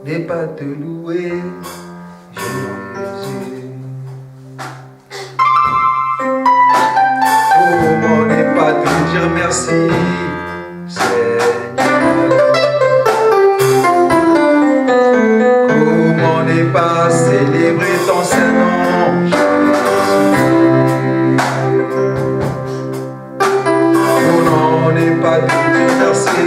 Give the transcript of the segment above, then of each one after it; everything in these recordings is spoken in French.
n'est pas te louer, Jésus. Comment n'est pas te dire merci, Seigneur. Comment n'est pas célébrer ton Saint-Nom, Jésus. Comment n'est pas te dire merci,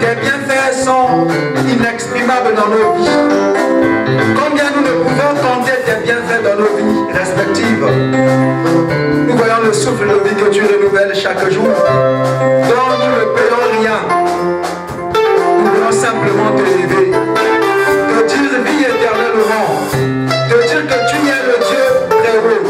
Tes bienfaits sont inexprimables dans nos vies. Combien nous ne pouvons compter tes bienfaits dans nos vies respectives. Nous voyons le souffle de vie que tu renouvelles chaque jour, dont nous ne payons rien. Nous voulons simplement te lever, te dire vie éternellement, te dire que tu es le Dieu très haut.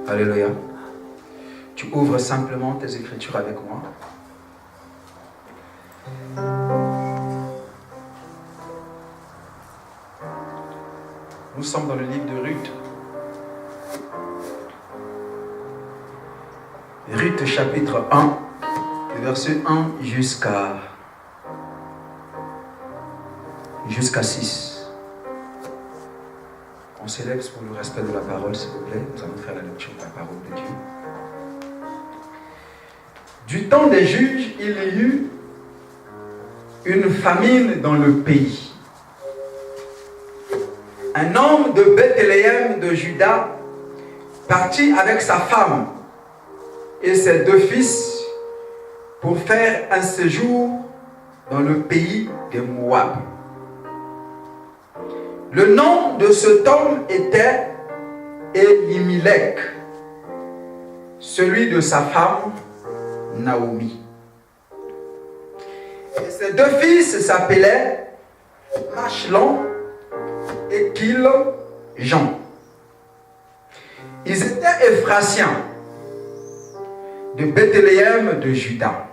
Alléluia. Tu ouvres simplement tes Écritures avec moi. Nous sommes dans le livre de Ruth. Ruth chapitre 1, verset 1 jusqu'à 6. On s'élève pour le respect de la parole, s'il vous plaît. Nous allons faire la lecture de la parole de Dieu. Du temps des juges, il y eut une famine dans le pays. Un homme de Bethléem de Juda partit avec sa femme et ses 2 fils pour faire un séjour dans le pays des Moab. Le nom de cet homme était Elimelech, celui de sa femme Naomi. Et ses 2 fils s'appelaient Machlon et Jean. Ils étaient Éphratiens de Bethléem de Juda.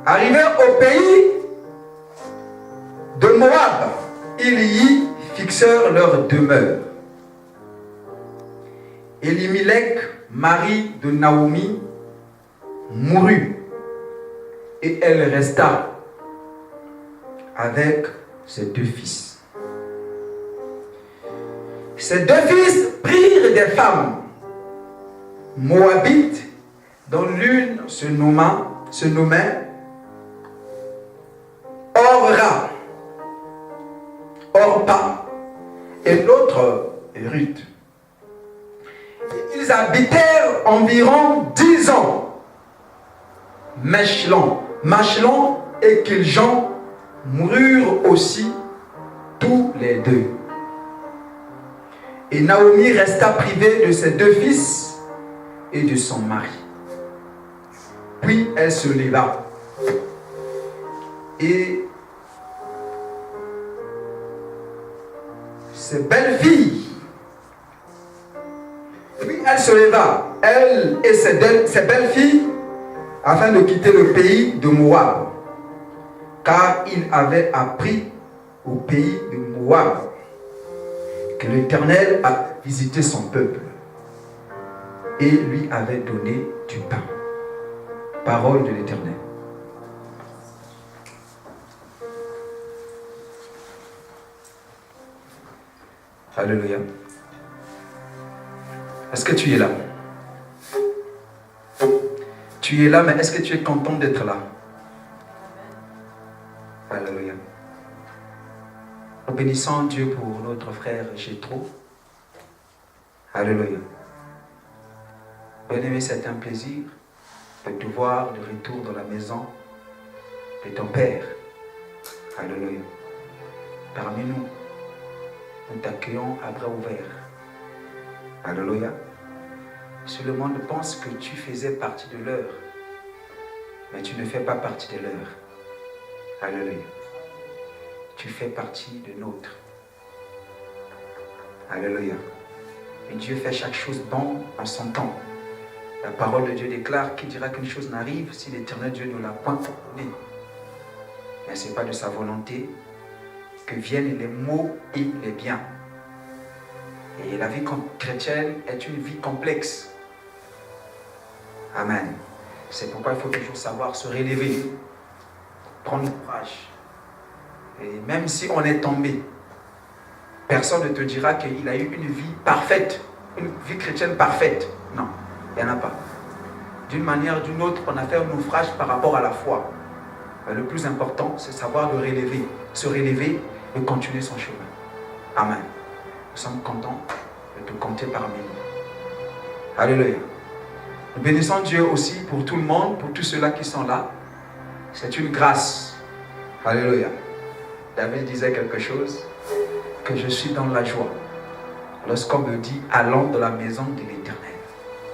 Arrivés au pays de Moab, ils y fixèrent leur demeure. Elimelech, mari de Naomi, mourut et elle resta avec ses 2 fils. Ces 2 fils prirent des femmes moabites, dont l'une se nommait Orpa, et l'autre Ruth. Ils habitèrent environ 10 ans. Machlon et Kiljon moururent aussi tous les 2. Et Naomi resta privée de ses 2 fils et de son mari. Puis elle se leva et ses belles-filles. Puis elle se leva, elle et ses belles-filles, afin de quitter le pays de Moab, car il avait appris au pays de Moab que l'Éternel a visité son peuple et lui avait donné du pain. Parole de l'Éternel. Alléluia. Est-ce que tu es là? Tu es là, mais est-ce que tu es content d'être là? Alléluia. Nous bénissons Dieu pour notre frère Jétro. Alléluia. Bien-aimé, c'est un plaisir de te voir de retour dans la maison de ton Père. Alléluia. Parmi nous, nous t'accueillons à bras ouverts. Alléluia. Si le monde pense que tu faisais partie de leur, mais tu ne fais pas partie de leur. Alléluia. Tu fais partie de nôtre. Alléluia. Et Dieu fait chaque chose bon en son temps. La parole de Dieu déclare qu'il dira qu'une chose n'arrive si l'Éternel Dieu ne l'a point ordonné. Mais ce n'est pas de sa volonté que viennent les maux et les biens. Et la vie chrétienne est une vie complexe. Amen. C'est pourquoi il faut toujours savoir se relever, prendre courage. Et même si on est tombé, personne ne te dira qu'il a eu une vie parfaite, une vie chrétienne parfaite. Non, il n'y en a pas. D'une manière ou d'une autre, on a fait un naufrage par rapport à la foi. Le plus important, c'est savoir se relever et continuer son chemin. Amen. Nous sommes contents de te compter parmi nous. Alléluia. Nous bénissons Dieu aussi pour tout le monde, pour tous ceux-là qui sont là. C'est une grâce. Alléluia. David disait quelque chose, que je suis dans la joie lorsqu'on me dit allons dans la maison de l'Éternel.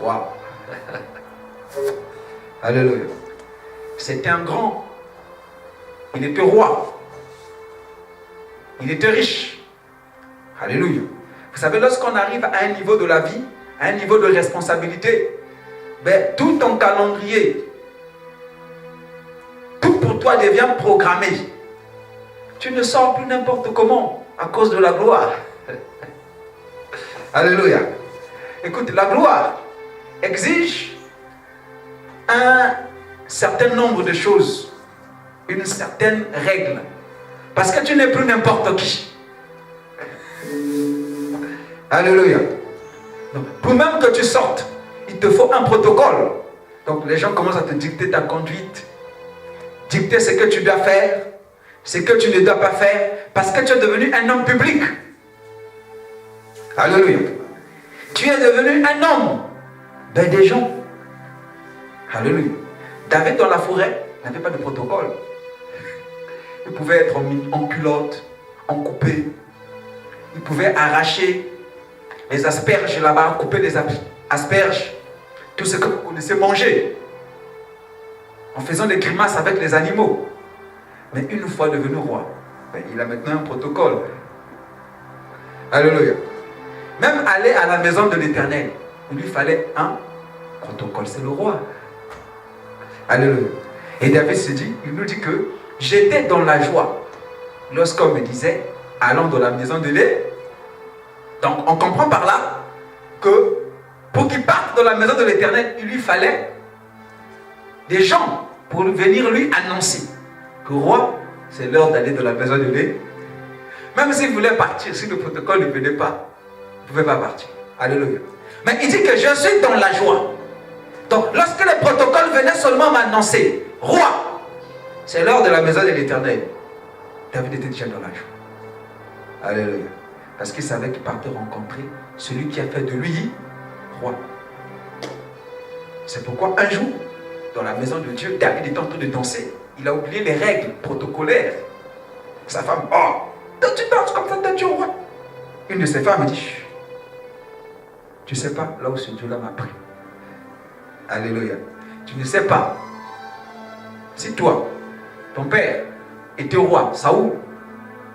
Waouh. Alléluia. C'était un grand. Il était roi. Il était riche. Alléluia. Vous savez, lorsqu'on arrive à un niveau de la vie, à un niveau de responsabilité, ben, tout ton calendrier, tout pour toi devient programmé. Tu ne sors plus n'importe comment à cause de la gloire. Alléluia. Écoute, la gloire exige un certain nombre de choses, une certaine règle. Parce que tu n'es plus n'importe qui. Alléluia. Donc, pour même que tu sortes, il te faut un protocole. Donc les gens commencent à te dicter ta conduite, dicter ce que tu dois faire, ce que tu ne dois pas faire, parce que tu es devenu un homme public. Alléluia. Tu es devenu un homme des gens. Alléluia. David dans la forêt n'avait pas de protocole. Il pouvait être en culotte, en coupé. Il pouvait arracher les asperges là-bas, couper les asperges, tout ce que vous connaissez manger, en faisant des grimaces avec les animaux. Mais une fois devenu roi, ben, il a maintenant un protocole. Alléluia. Même aller à la maison de l'Éternel, il lui fallait un protocole, c'est le roi. Alléluia. Et David se dit, il nous dit que j'étais dans la joie lorsqu'on me disait, allons dans la maison de l'Éternel. Donc on comprend par là que pour qu'il parte dans la maison de l'Éternel, il lui fallait des gens pour venir lui annoncer que roi, c'est l'heure d'aller dans la maison de Dieu. Même s'il voulait partir, si le protocole ne venait pas, il ne pouvait pas partir. Alléluia. Mais il dit que je suis dans la joie. Donc, lorsque le protocole venait seulement m'annoncer, roi, c'est l'heure de la maison de l'Éternel, David était déjà dans la joie. Alléluia. Parce qu'il savait qu'il partait rencontrer celui qui a fait de lui roi. C'est pourquoi un jour, dans la maison de Dieu, David était en train de danser. Il a oublié les règles protocolaires. Sa femme, oh, tu danses comme ça, t'es Dieu roi. Une de ses femmes dit, tu ne sais pas là où ce Dieu-là m'a pris. Alléluia. Tu ne sais pas si toi, ton père était roi, Saoul,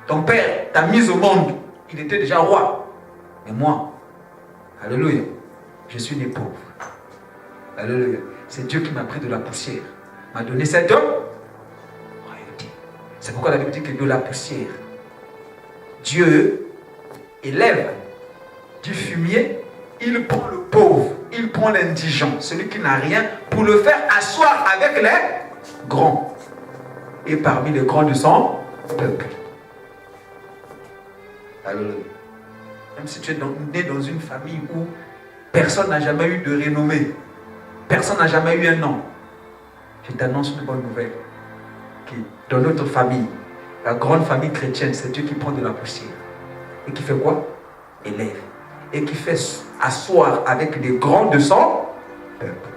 ton père t'a mis au monde, il était déjà roi. Mais moi, alléluia, je suis né pauvre. Alléluia. C'est Dieu qui m'a pris de la poussière, m'a donné cette royauté. C'est pourquoi la Bible dit que de la poussière, Dieu élève du fumier, il prend le pauvre, il prend l'indigent, celui qui n'a rien, pour le faire asseoir avec les grands. Et parmi les grands de son peuple. Alléluia. Même si tu es né dans une famille où personne n'a jamais eu de renommée, personne n'a jamais eu un nom, je t'annonce une bonne nouvelle. Dans notre famille, la grande famille chrétienne, c'est Dieu qui prend de la poussière. Et qui fait quoi? Élève. Et qui fait asseoir avec les grands de son peuple.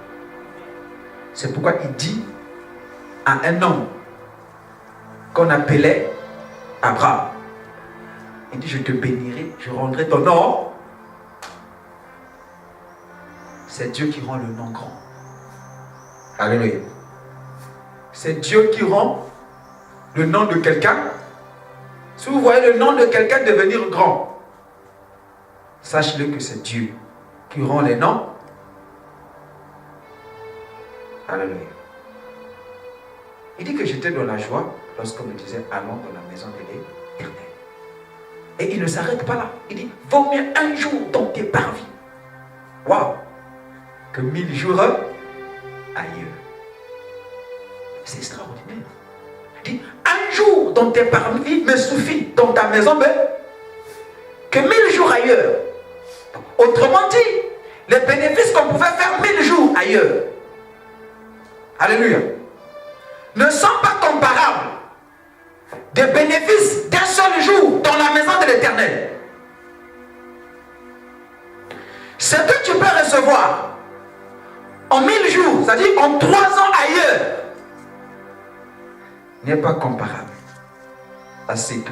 C'est pourquoi il dit à un homme qu'on appelait Abraham, il dit, je te bénirai, je rendrai ton nom. C'est Dieu qui rend le nom grand. Alléluia. C'est Dieu qui rend le nom de quelqu'un. Si vous voyez le nom de quelqu'un devenir grand, sachez-le que c'est Dieu qui rend les noms. Alléluia. Il dit que j'étais dans la joie lorsqu'on me disait allons dans la maison de l'Éternel. Et il ne s'arrête pas là. Il dit vaut mieux un jour dans tes parvis. Waouh! Que 1000 jours ailleurs. C'est extraordinaire. Il dit un jour dans tes parvis me suffit dans ta maison, mais que 1000 jours ailleurs. Autrement dit, les bénéfices qu'on pouvait faire 1000 jours ailleurs, alléluia, ne sont pas comparables des bénéfices d'un seul jour dans la maison de l'Éternel. Ce que tu peux recevoir en 1000 jours, c'est-à-dire en 3 ans ailleurs, n'est pas comparable à ce que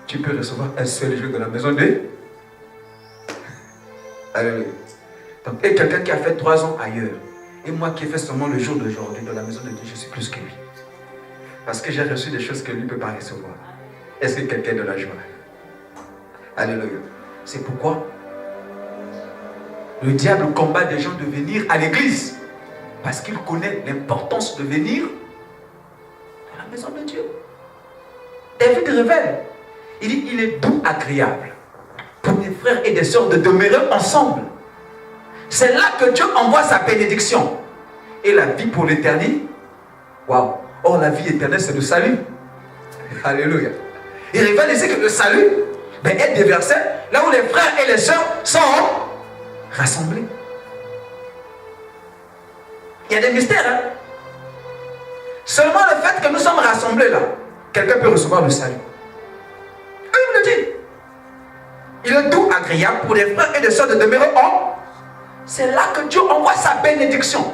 tu peux recevoir un seul jour dans la maison de... Alléluia. Donc, et quelqu'un qui a fait 3 ans ailleurs, et moi qui ai fait seulement le jour d'aujourd'hui dans la maison de Dieu, je suis plus que lui. Parce que j'ai reçu des choses que lui ne peut pas recevoir. Est-ce que quelqu'un est de la joie? Alléluia. C'est pourquoi le diable combat des gens de venir à l'église. Parce qu'il connaît l'importance de venir dans la maison de Dieu. David révèle. Il dit, il est doux, agréable pour des frères et des sœurs de demeurer ensemble. C'est là que Dieu envoie sa bénédiction. Et la vie pour l'éternité. Waouh! Or, la vie éternelle, c'est le salut. Alléluia. Il révèle ici que le salut est déversé là où les frères et les sœurs sont rassemblés. Il y a des mystères. Hein? Seulement le fait que nous sommes rassemblés là, quelqu'un peut recevoir le salut. Il me le dit. Il est doux, agréable pour les frères et les sœurs de demeurer en. C'est là que Dieu envoie sa bénédiction.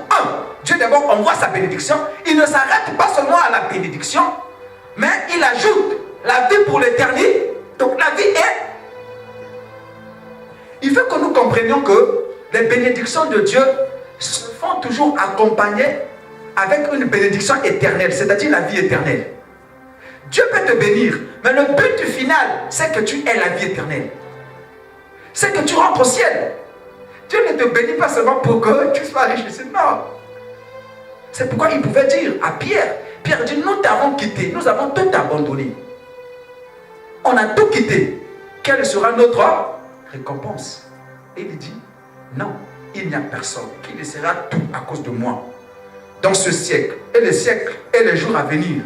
Dieu d'abord envoie sa bénédiction. Il ne s'arrête pas seulement à la bénédiction, mais il ajoute la vie pour l'éternité. Donc la vie est... Il faut que nous comprenions que les bénédictions de Dieu se font toujours accompagnées avec une bénédiction éternelle, c'est-à-dire la vie éternelle. Dieu peut te bénir, mais le but final, c'est que tu aies la vie éternelle. C'est que tu rentres au ciel. Dieu ne te bénit pas seulement pour que tu sois riche. Non. C'est pourquoi il pouvait dire à Pierre, Pierre dit, nous t'avons quitté, nous avons tout abandonné. On a tout quitté. Quelle sera notre récompense? Et il dit, non, il n'y a personne qui laissera tout à cause de moi. dans ce siècle et les siècles et les jours à venir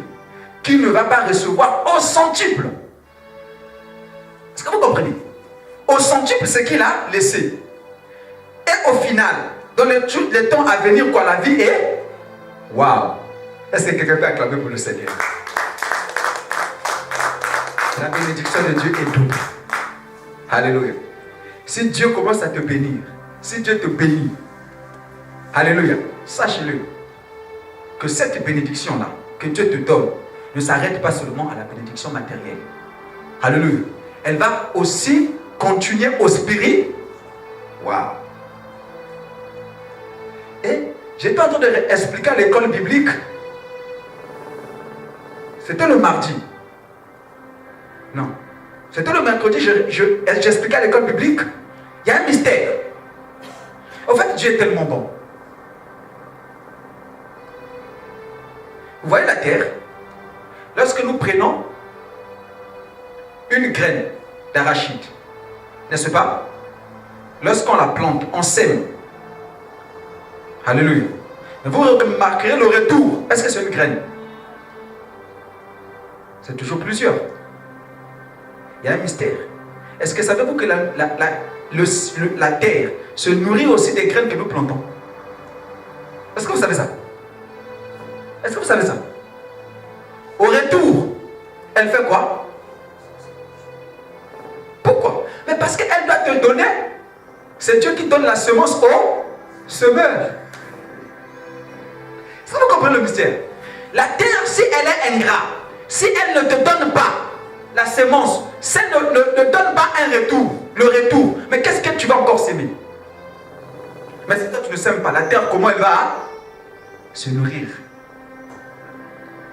qu'il ne va pas recevoir au centuple. Est-ce que vous comprenez? Au centuple, ce qu'il a laissé. Et au final, dans les temps à venir, quoi, la vie est... Waouh! Est-ce que quelqu'un peut acclamer pour le Seigneur? La bénédiction de Dieu est double. Alléluia. Si Dieu commence à te bénir, si Dieu te bénit, alléluia, sache-le, que cette bénédiction-là, que Dieu te donne, ne s'arrête pas seulement à la bénédiction matérielle. Alléluia. Elle va aussi continuer au spirit. Waouh. Et j'étais en train d'expliquer à l'école biblique. C'était le mardi. Non. C'était le mercredi, j'expliquais à l'école biblique. Il y a un mystère. En fait, Dieu est tellement bon. Vous voyez la terre? Lorsque nous prenons une graine d'arachide, n'est-ce pas? Lorsqu'on la plante, on sème. Alléluia. Vous remarquerez le retour. Est-ce que c'est une graine? C'est toujours plusieurs. Il y a un mystère. Est-ce que savez-vous que la terre se nourrit aussi des graines que nous plantons? Est-ce que vous savez ça? Est-ce que vous savez ça? Au retour, elle fait quoi? Pourquoi? Mais parce qu'elle doit te donner. C'est Dieu qui donne la semence au semeur. Est-ce que vous comprenez le mystère? La terre, si elle est ingrat, si elle ne te donne pas la semence, si elle ne donne pas un retour, le retour, mais qu'est-ce que tu vas encore s'aimer? Mais si toi tu ne sèmes pas, la terre, comment elle va se nourrir?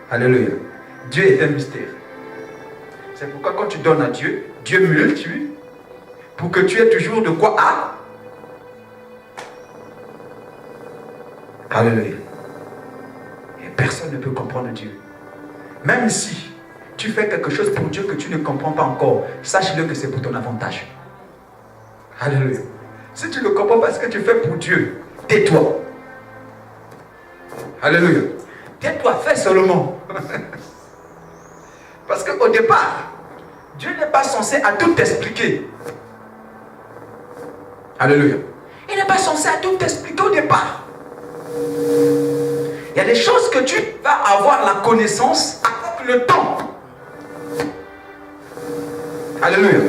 Alléluia. Dieu est un mystère. C'est pourquoi quand tu donnes à Dieu, Dieu multiplie pour que tu aies toujours de quoi à. Alléluia. Et personne ne peut comprendre Dieu. Même si tu fais quelque chose pour Dieu que tu ne comprends pas encore, sache-le que c'est pour ton avantage. Alléluia. Si tu ne comprends pas ce que tu fais pour Dieu, tais-toi. Alléluia. Tais-toi, fais seulement. Parce qu'au départ, Dieu n'est pas censé à tout t'expliquer. Alléluia. Il n'est pas censé à tout t'expliquer au départ. Il y a des choses que tu vas avoir la connaissance avec le temps. Alléluia.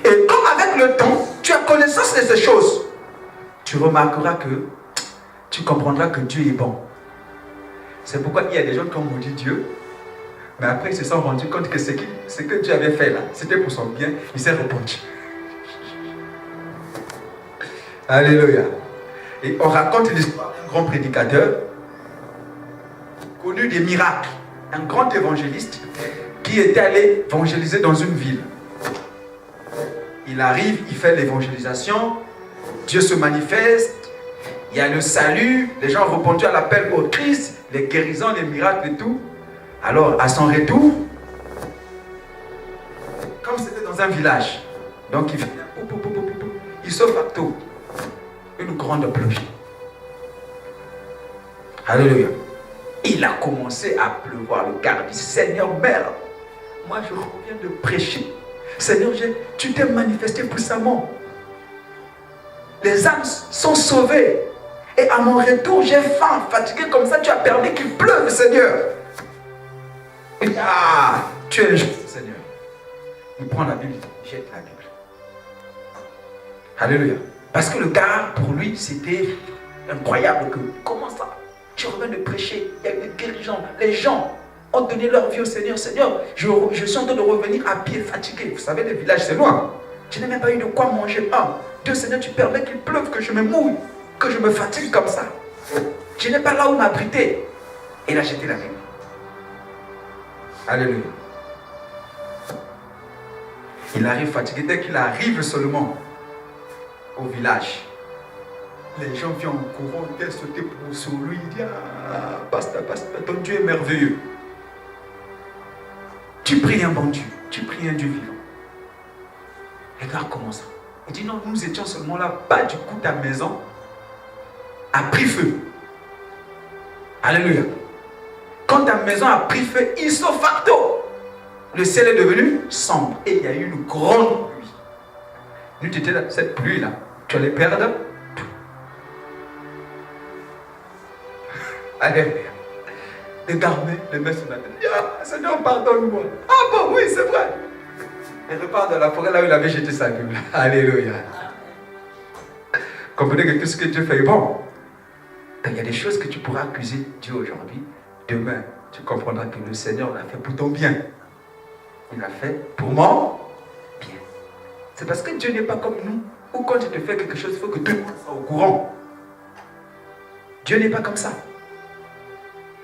Et quand avec le temps, tu as connaissance de ces choses, tu remarqueras que tu comprendras que Dieu est bon. C'est pourquoi il y a des gens qui ont maudit Dieu, mais après ils se sont rendus compte que ce que Dieu avait fait là, c'était pour son bien, il s'est repenti. Alléluia. Et on raconte l'histoire d'un grand prédicateur, connu des miracles, un grand évangéliste qui était allé évangéliser dans une ville. Il arrive, il fait l'évangélisation, Dieu se manifeste, il y a le salut, les gens ont répondu à l'appel au Christ, les guérisons, les miracles et tout. Alors, à son retour, comme c'était dans un village, donc il se facto une grande pluie. Alléluia. Il a commencé à pleuvoir. Le gars dit, Seigneur, merde, moi je reviens de prêcher. Seigneur, tu t'es manifesté puissamment. Les âmes sont sauvées. Et à mon retour, j'ai faim, fatigué comme ça, tu as permis qu'il pleuve, Seigneur. Et tu es juste, Seigneur. Il prend la Bible, il jette la Bible. Alléluia. Parce que le gars, pour lui, c'était incroyable. Comment ça? Tu reviens de prêcher, il y a des dirigeants, les gens ont donné leur vie au Seigneur. Seigneur, je suis en train de revenir à pied, fatigué. Vous savez, les villages, c'est loin. Je n'ai même pas eu de quoi manger. Dieu, Seigneur, tu permets qu'il pleuve, que je me mouille, que je me fatigue comme ça. Je n'ai pas là où m'abriter. Et il a jeté la Bible. Alléluia. Il arrive fatigué. Dès qu'il arrive seulement au village, les gens viennent en courant, ils viennent sauter sur lui. Il dit, pasteur, ton Dieu est merveilleux. Tu pries un bon Dieu, tu pries un Dieu vivant. Regarde comment ça. Il dit, non, nous étions seulement là, pas du coup ta maison a pris feu. Alléluia. Quand ta maison a pris feu, ipso facto, le ciel est devenu sombre et il y a eu une grande pluie. Nous disons, cette pluie-là, tu allais perdre tout. Alléluia. Les garmets, les mains sur la tête. Ah, Seigneur, pardonne-moi. Ah bon, oui, c'est vrai. Elle repart dans la forêt là où il avait jeté sa Bible. Alléluia. Comprenez que tout ce que Dieu fait est bon. Il y a des choses que tu pourras accuser Dieu aujourd'hui. Demain, tu comprendras que le Seigneur l'a fait pour ton bien. Il l'a fait pour mon bien. C'est parce que Dieu n'est pas comme nous. Ou quand tu te fais quelque chose, il faut que tout le monde soit au courant. Dieu n'est pas comme ça.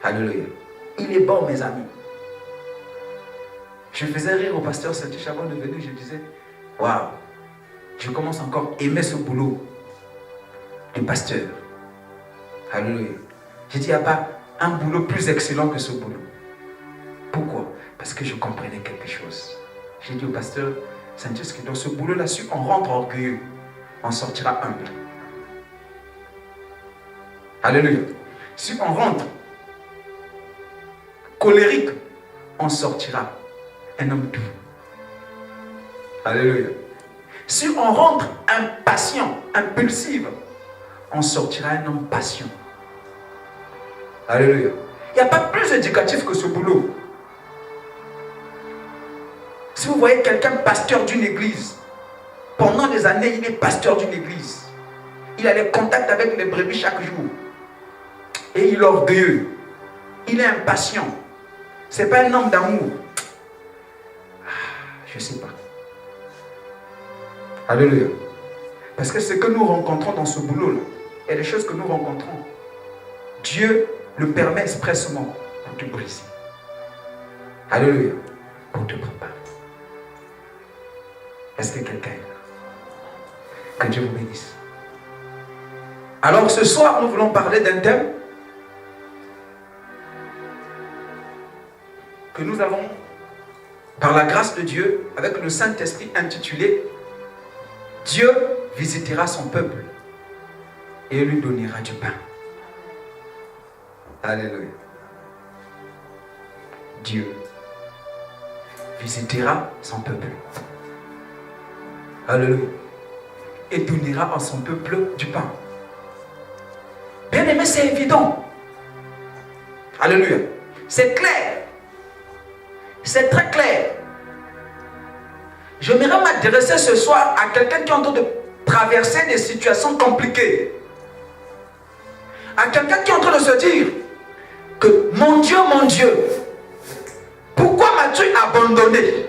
Alléluia. Il est bon, mes amis. Je faisais rire au pasteur Saint-Tiche avant de venir. Je disais, waouh, je commence encore à aimer ce boulot du pasteur. Alléluia. J'ai dit, il n'y a pas un boulot plus excellent que ce boulot. Pourquoi? Parce que je comprenais quelque chose. J'ai dit au pasteur Saint-Tiche que dans ce boulot-là, si on rentre orgueilleux, on sortira humble. Alléluia. Si on rentre colérique, on sortira un homme doux. Alléluia. Si on rentre impatient, impulsif, on sortira un homme patient. Alléluia. Il n'y a pas plus éducatif que ce boulot. Si vous voyez quelqu'un pasteur d'une église, pendant des années, il est pasteur d'une église. Il a des contacts avec les brebis chaque jour. Et il est orgueilleux. Il est impatient. Ce n'est pas un homme d'amour. Je ne sais pas. Alléluia. Parce que ce que nous rencontrons dans ce boulot-là, et les choses que nous rencontrons, Dieu le permet expressément pour te briser. Alléluia. Pour te préparer. Est-ce que quelqu'un est là? Que Dieu vous bénisse. Alors ce soir, nous voulons parler d'un thème que nous avons, par la grâce de Dieu, avec le Saint-Esprit intitulé « Dieu visitera son peuple et lui donnera du pain ». Alléluia. Dieu visitera son peuple. Alléluia. Et donnera à son peuple du pain. Bien aimé, c'est évident. Alléluia. C'est clair. C'est très clair. J'aimerais m'adresser ce soir à quelqu'un qui est en train de traverser des situations compliquées. À quelqu'un qui est en train de se dire que mon Dieu, pourquoi m'as-tu abandonné?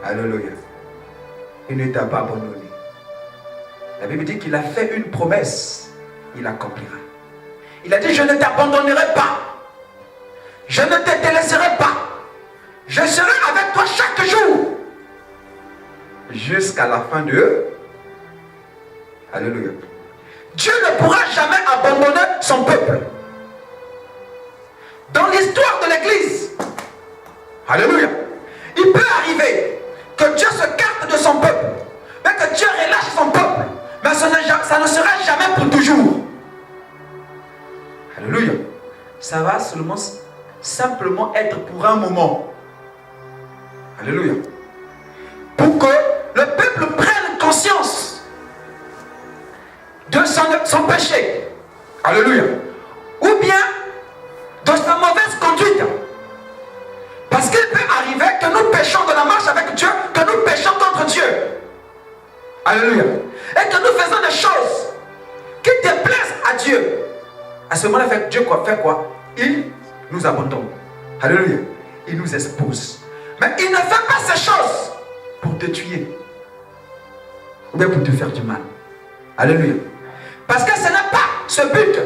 Alléluia. Il ne t'a pas abandonné. La Bible dit qu'il a fait une promesse. Il accomplira. Il a dit, je ne t'abandonnerai pas. Je ne te délaisserai pas. Je serai avec toi chaque jour. Jusqu'à la fin de... Alléluia. Dieu ne pourra jamais abandonner son peuple. Dans l'histoire de l'Église, alléluia, il peut arriver que Dieu se carte de son peuple, mais que Dieu relâche son peuple, mais ça ne sera jamais pour toujours. Alléluia. Ça va simplement être pour un moment. Alléluia. Pour que le peuple prenne conscience de son péché. Alléluia. Ou bien de sa mauvaise conduite. Parce qu'il peut arriver que nous péchons dans la marche avec Dieu, que nous péchons contre Dieu. Alléluia. Et que nous faisons des choses qui déplaisent à Dieu. À ce moment-là, Dieu fait quoi? Il nous abandonne. Alléluia. Il nous expose. Mais il ne fait pas ces choses pour te tuer. Ou bien pour te faire du mal. Alléluia. Parce que ce n'est pas ce but.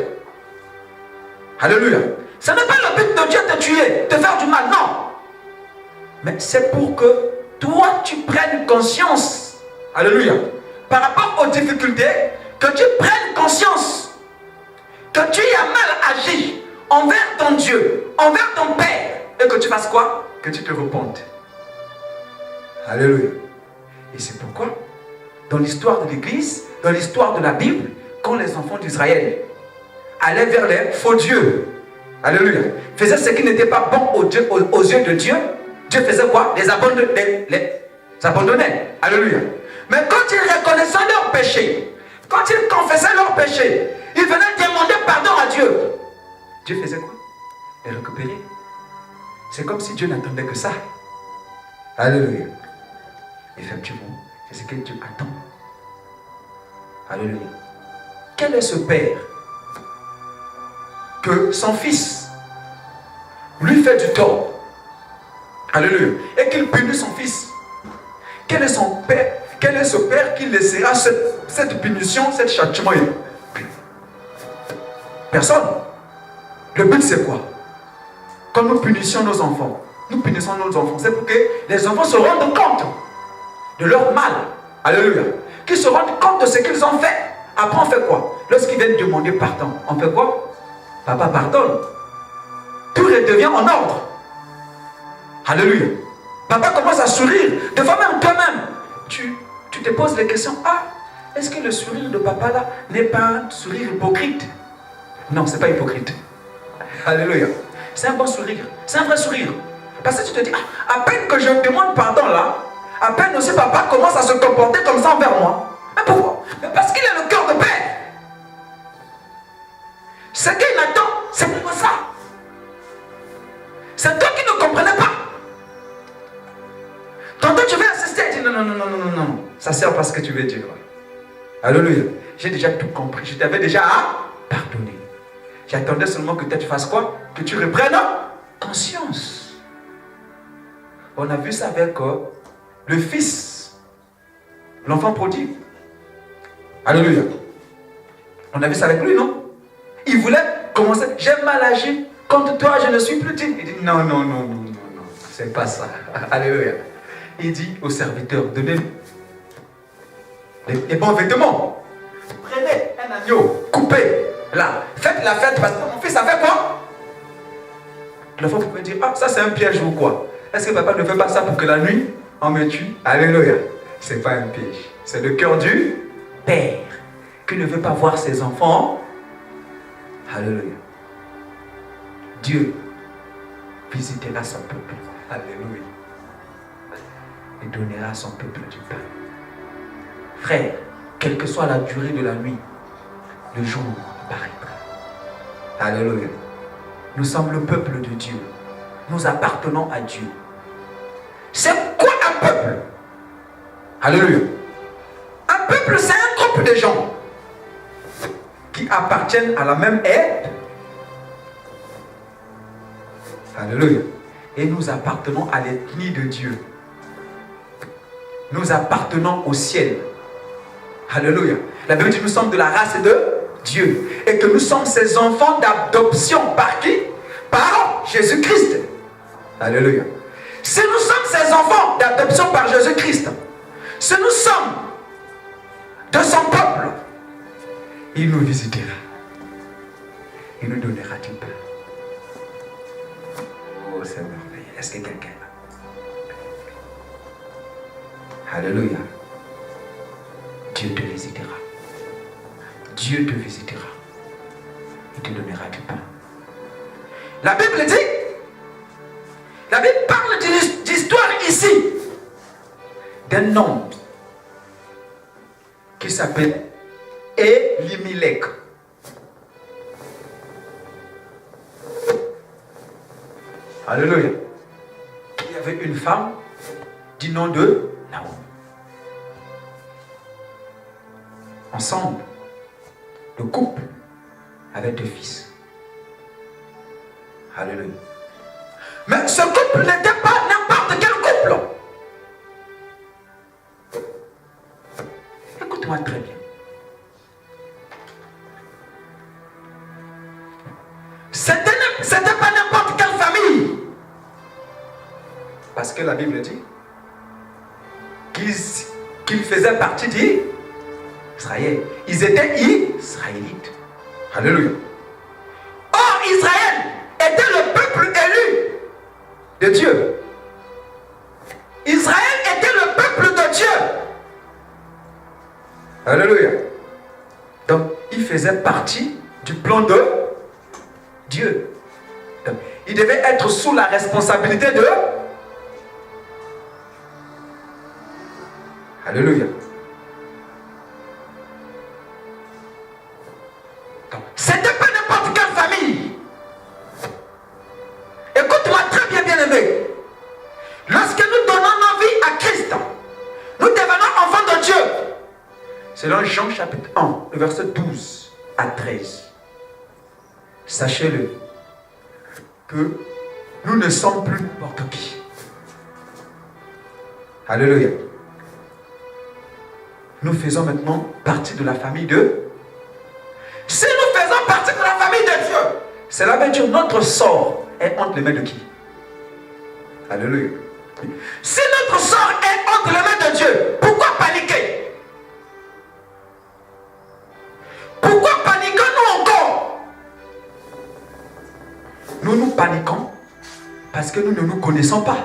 Alléluia. Ce n'est pas le but de Dieu de te tuer, de te faire du mal. Non. Mais c'est pour que toi, tu prennes conscience. Alléluia. Par rapport aux difficultés, que tu prennes conscience que tu as mal agi envers ton Dieu, envers ton Père, et que tu fasses quoi? Que tu te repentes. Alléluia. Et c'est pourquoi, dans l'histoire de l'Église, dans l'histoire de la Bible, quand les enfants d'Israël allait vers les faux dieux. Alléluia. Faisait ce qui n'était pas bon aux yeux de Dieu. Dieu faisait quoi? Les abandonnait. Alléluia. Mais quand ils reconnaissaient leur péché, quand ils confessaient leur péché, ils venaient demander pardon à Dieu. Dieu faisait quoi? Les récupérer. C'est comme si Dieu n'attendait que ça. Alléluia. Effectivement, c'est ce que Dieu attend. Alléluia. Quel est ce père que son fils lui fait du tort? Alléluia. Et qu'il punit son fils. Quel est son père? Quel est ce père qui laissera cette punition, cet châtiment? Personne. Le but c'est quoi? Quand nous punissons nos enfants, c'est pour que les enfants se rendent compte de leur mal. Alléluia. Qu'ils se rendent compte de ce qu'ils ont fait. Après on fait quoi? Lorsqu'ils viennent demander pardon, on fait quoi? Papa pardonne. Tout redevient en ordre. Alléluia. Papa commence à sourire. De fois même toi-même, tu te poses les questions. Ah, est-ce que le sourire de papa là n'est pas un sourire hypocrite? Non, c'est pas hypocrite. Alléluia. C'est un bon sourire. C'est un vrai sourire. Parce que tu te dis, ah, à peine que je demande pardon là, à peine aussi papa commence à se comporter comme ça envers moi. Mais pourquoi? Mais parce qu'il a le cœur de père. Ce qu'il attend, c'est pour ça. C'est toi qui ne comprenais pas. Tantôt tu veux assister et tu dis non. Ça sert pas ce que tu veux dire. Alléluia. J'ai déjà tout compris. Je t'avais déjà pardonné. J'attendais seulement que tu fasses quoi? Que tu reprennes conscience. On a vu ça avec le fils, l'enfant prodigue. Alléluia. On a vu ça avec lui, non? Il voulait commencer. J'ai mal agi contre toi, je ne suis plus digne. Il dit non. C'est pas ça. Alléluia. Il dit au serviteur, donnez les bons vêtements. Prenez un agneau, coupez. Là, faites la fête parce que mon fils a fait quoi? L'enfant peut dire, ah, ça c'est un piège ou quoi? Est-ce que papa ne fait pas ça pour que la nuit, on me tue? Alléluia. C'est pas un piège. C'est le cœur du père qui ne veut pas voir ses enfants. Alléluia. Dieu visitera son peuple. Alléluia. Et donnera à son peuple du pain. Frère, quelle que soit la durée de la nuit, le jour apparaîtra. Alléluia. Nous sommes le peuple de Dieu. Nous appartenons à Dieu. C'est quoi un peuple? Alléluia. Un peuple, c'est un groupe de gens qui appartiennent à la même aide. Alléluia. Et nous appartenons à l'ethnie de Dieu. Nous appartenons au ciel. Alléluia. La Bible dit que nous sommes de la race de Dieu. Et que nous sommes ses enfants d'adoption. Par qui? Par Jésus-Christ. Alléluia. Si nous sommes ses enfants d'adoption par Jésus-Christ, si nous sommes de son peuple, il nous visitera. Il nous donnera du pain. Oh, c'est merveilleux. Est-ce que quelqu'un là? Alléluia. Dieu te visitera. Dieu te visitera. Il te donnera du pain. La Bible dit, la Bible parle d'histoire ici d'un homme qui s'appelle Elimelech. Alléluia. Il y avait une femme du nom de Naomi. Ensemble, le couple avait 2 fils. Alléluia. Mais ce couple n'était pas n'importe quel couple. Écoute-moi très bien. C'était pas n'importe quelle famille. Parce que la Bible dit qu'ils faisaient partie d'Israël. Ils étaient israélites. Alléluia. Or, Israël était le peuple élu de Dieu. Israël était le peuple de Dieu. Alléluia. Donc, il faisait partie du plan de Dieu. Il devait être sous la responsabilité de... Alléluia. C'était pas n'importe quelle famille. Écoute-moi très bien, bien-aimé. Lorsque nous donnons nos vies à Christ, nous devenons enfants de Dieu. Selon Jean chapitre 1, le verset 12 à 13. Sachez-le, que nous ne sommes plus n'importe qui. Alléluia. Nous faisons maintenant partie de la famille de... Si nous faisons partie de la famille de Dieu, cela veut dire notre sort est entre les mains de qui? Alléluia. Si notre sort est entre les mains de Dieu, pourquoi paniquer? Pourquoi paniquons-nous encore? Nous paniquons parce que nous ne nous connaissons pas.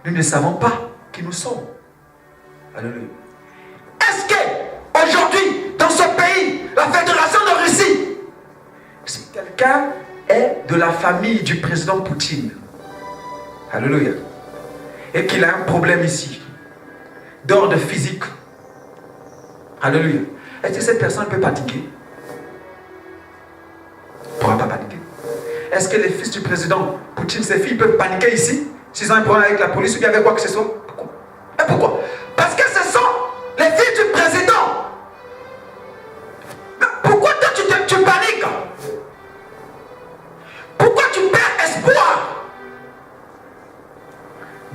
Nous ne savons pas qui nous sommes. Alléluia. Est-ce que aujourd'hui, dans ce pays, la Fédération de Russie, si quelqu'un est de la famille du président Poutine, alléluia, et qu'il a un problème ici, d'ordre physique, alléluia, est-ce que cette personne peut paniquer? Ne pourra pas paniquer. Est-ce que les fils du président Poutine, ses filles peuvent paniquer ici, s'ils ont un problème avec la police ou bien avec quoi que ce soit? Pourquoi? Et pourquoi? Parce que ce sont les filles du président. Mais pourquoi toi tu paniques? Pourquoi tu perds espoir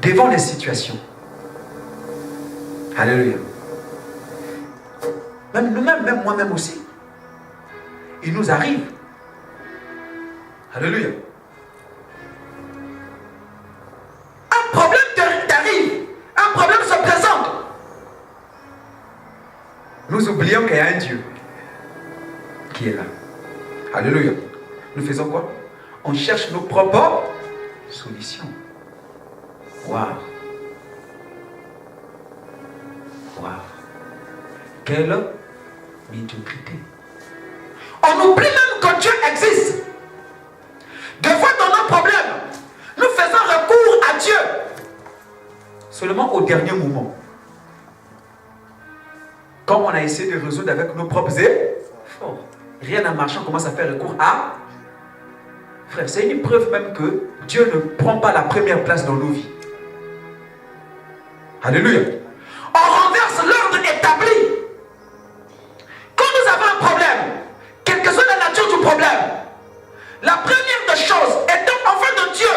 devant les situations? Alléluia. Même nous-mêmes, même moi-même aussi, il nous arrive. Alléluia. Un problème t'arrive, un problème se présente. Nous oublions qu'il y a un Dieu qui est là. Alléluia. Nous faisons quoi? On cherche nos propres solutions. Waouh. Waouh. Quelle médiocrité. On oublie même que Dieu existe. Des fois dans nos problèmes, nous faisons recours à Dieu seulement au dernier moment. Quand on a essayé de résoudre avec nos propres efforts, rien n'a marché, on commence à faire recours à... Frère, c'est une preuve même que Dieu ne prend pas la première place dans nos vies. Alléluia. On renverse l'ordre établi. Quand nous avons un problème, quelle que soit la nature du problème, la première des choses, étant enfant de Dieu,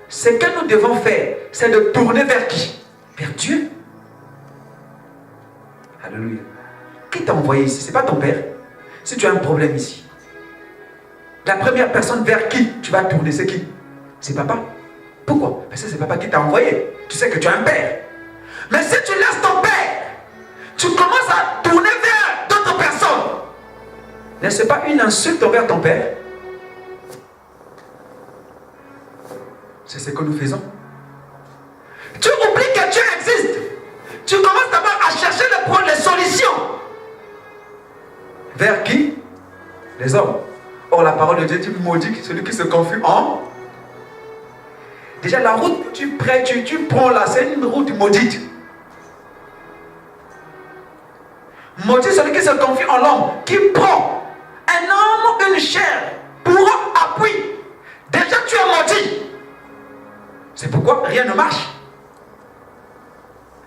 ce que nous devons faire, c'est de tourner vers qui? Vers Dieu. Alléluia. Qui t'a envoyé ici? Ce n'est pas ton père. Si tu as un problème ici, la première personne vers qui tu vas tourner, c'est qui? C'est papa. Pourquoi? Parce que c'est papa qui t'a envoyé. Tu sais que tu as un père. Mais si tu laisses ton père, tu commences à tourner vers d'autres personnes. N'est-ce pas une insulte envers ton père? C'est ce que nous faisons. Tu oublies que Dieu existe. Tu commences d'abord à chercher les solutions. Vers qui? Les hommes. Or, la parole de Dieu dit maudit celui qui se confie en... Déjà, la route que tu prends là, c'est une route maudite. Maudit celui qui se confie en l'homme, qui prend un homme, une chair, pour appui. Déjà, tu es maudit. C'est pourquoi rien ne marche.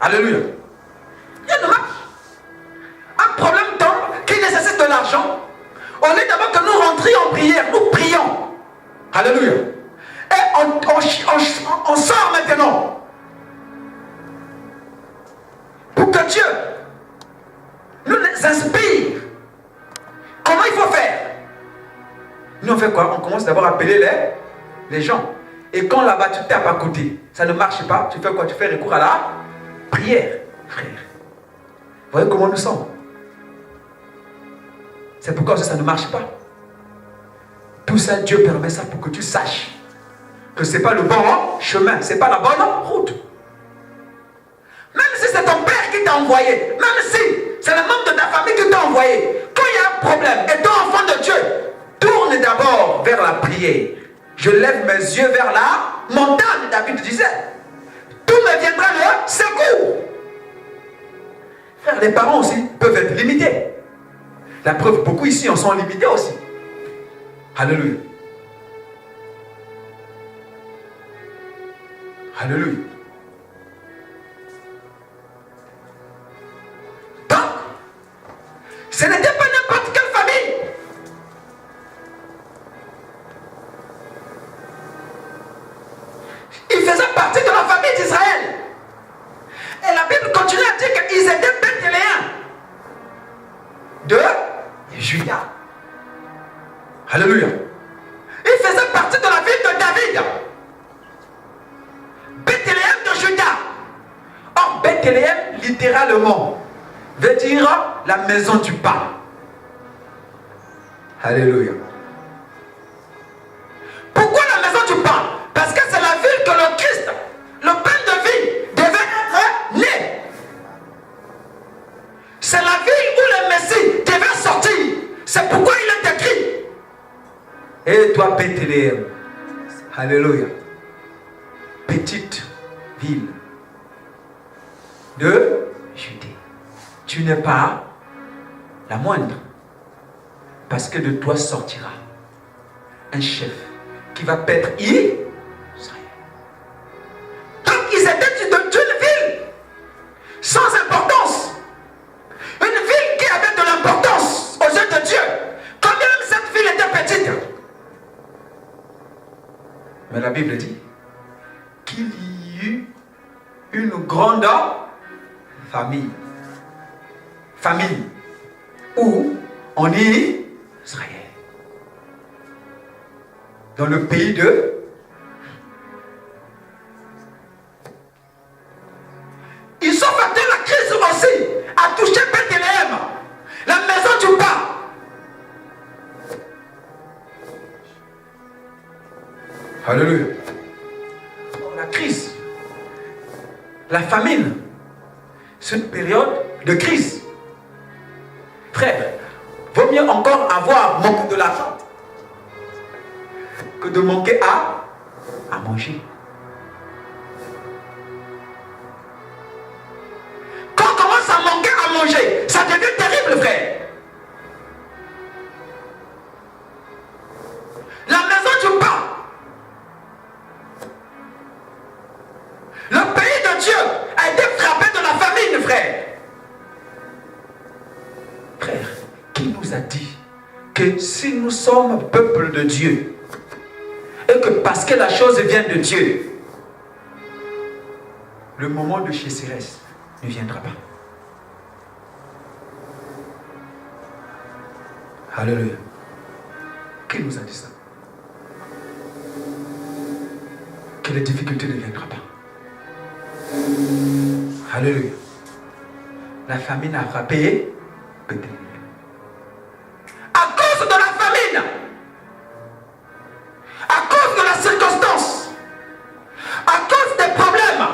Alléluia. Rien ne marche. Un problème tombe qui nécessite de l'argent. Au lieu d'abord que nous rentrions en prière, nous prions. Alléluia. Et on sort maintenant. Pour que Dieu nous inspire. Comment il faut faire? Nous on fait quoi? On commence d'abord à appeler les gens. Et quand là-bas tu tapes à côté, ça ne marche pas, tu fais quoi? Tu fais recours à la prière, frère. Vous voyez comment nous sommes? C'est pourquoi ça ne marche pas. Tout ça, Dieu permet ça pour que tu saches que ce n'est pas le bon chemin, ce n'est pas la bonne route. Même si c'est ton père qui t'a envoyé, même si c'est le membre de ta famille qui t'a envoyé, quand il y a un problème, étant enfant de Dieu, tourne d'abord vers la prière. Je lève mes yeux vers la montagne, David disait. Tout me viendra le secours. Frère, les parents aussi peuvent être limités. La preuve, beaucoup ici en sont limités aussi. Alléluia. Alléluia. Donc, ce n'était pas n'importe quelle famille. Ils faisaient partie de la famille d'Israël. Et la Bible continue à dire qu'ils étaient Bethléem de Juda. Alléluia. Ils faisaient partie de la ville de David. Bethléem de Juda. Or, Bethléem, littéralement, veut dire la maison du pain. Alléluia. Pourquoi la maison du pain? Parce que c'est la ville que le Christ, le pain de vie, devait être né. C'est la ville où le Messie devait sortir. C'est pourquoi il est écrit. Et toi, Bethléem, alléluia, petite ville de Judée, tu n'es pas la moindre, parce que de toi sortira un chef qui va paître Israël. Donc ils étaient d'une ville sans importance, une ville qui avait de l'importance aux yeux de Dieu, quand même cette ville était petite. Mais la Bible dit qu'il y eut une grande famille où on est Israël, dans le pays de ils sont fait la crise aussi a touché Bethléem, la maison du pain. Alléluia. La crise, la famine, c'est une période de crise. Frère, vaut mieux encore avoir manqué de l'argent que de manquer à manger. Quand on commence à manquer à manger, ça devient terrible, frère. La maison du pain, le pays de Dieu a été frappé de la famine, frère. Frère, qui nous a dit que si nous sommes peuple de Dieu, et que parce que la chose vient de Dieu, le moment de sécheresse ne viendra pas. Alléluia. Qui nous a dit ça? Que les difficultés ne viendront pas. Alléluia. La famine a frappé Bethléem. À cause de la famine, à cause de la circonstance, à cause des problèmes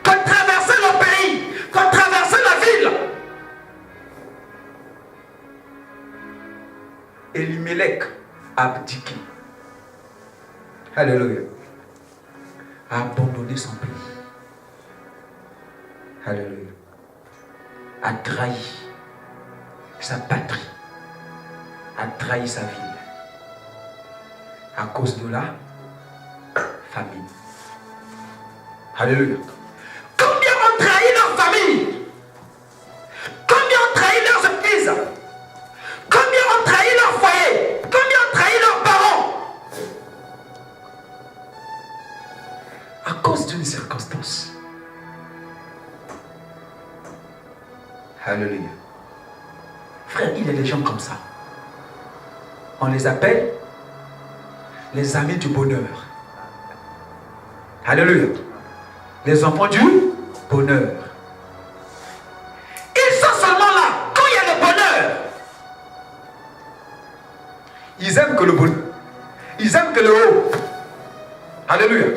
qu'ont traversé le pays, qu'ont traversé la ville, Elimelech a abdiqué. Alléluia. A abandonné son pays. Alléluia. A trahi sa patrie, a trahi sa ville à cause de la famine. Alléluia. Combien ont trahi leur famille? Combien ont trahi leurs églises? Combien ont trahi leur foyer? Combien ont trahi leurs parents? À cause d'une circonstance. Alléluia. Frère, il y a des gens comme ça. On les appelle les amis du bonheur. Alléluia. Les enfants du bonheur. Ils sont seulement là quand il y a le bonheur. Ils aiment que le bonheur. Ils aiment que le haut. Alléluia.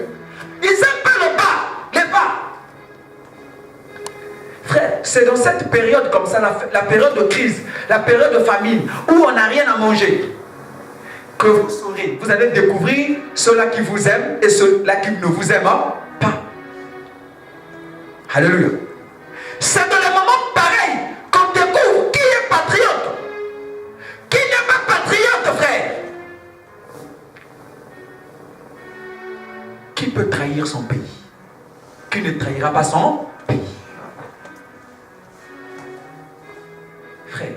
Ils n'aiment pas le bas. Les bas. Frère, c'est dans cette période comme ça, la période de crise, la période de famine, où on n'a rien à manger, que vous saurez, vous allez découvrir ceux-là qui vous aiment et ceux-là qui ne vous aiment pas. Alléluia. C'est dans les moments pareils qu'on découvre qui est patriote, qui n'est pas patriote, frère. Qui peut trahir son pays? Qui ne trahira pas son pays? Frère,